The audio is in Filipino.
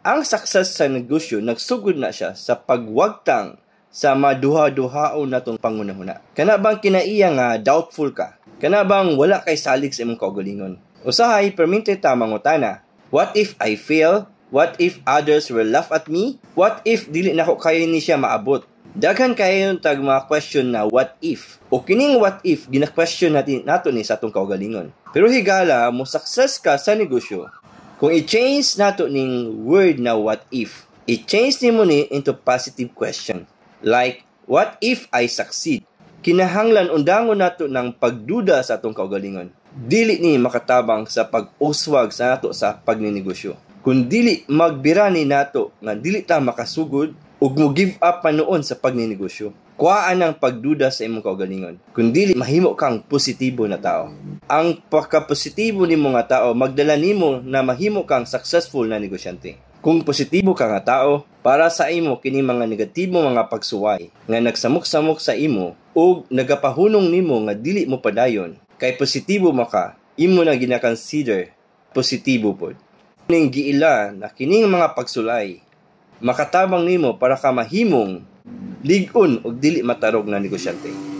Ang success sa negosyo nagsugod na siya sa pagwagtang sa maduha-duhaon natong pangunahuna. Kana bang kinaiya nga doubtful ka? Kana bang wala kay salig sa imong kaugalingon? Usahay permente ta mangutana. What if I fail? What if others will laugh at me? What if dili nako kaya ni siya maabot? Daghan kayo yung tag mga question na what if. O kining what if gina-question nato ni sa atong kaugalingon. Pero higala mo success ka sa negosyo. Kung i-change nato ning word na what if, i-change nimo ni into positive question. Like, what if I succeed? Kinahanglan undangon nato ng pagduda sa atong kaugalingon. Dili ni makatabang sa pag-uswag sa nato sa pagninegosyo. Kung dili magbirani nato nga dili ta makasugod ug mo give up pa noon sa pagninegosyo. Kuhaan ang pagduda sa imong kaugalingon. Kung dili mahimo kang positibo na tao. Ang pagka-positibo nimo nga tao magdala nimo na mahimo kang successful na negosyante. Kung positibo ka nga tao, para sa imo kini mga negatibo mga pagsuway nga nagsamok-samok sa imo ug nagapahunong nimo nga dili mo padayon kay positibo maka, imo na gina-consider positibo pod. Ning giila na kining mga pagsulay makatabang nimo para ka mahimong lig-on ug dili matarog na negosyante.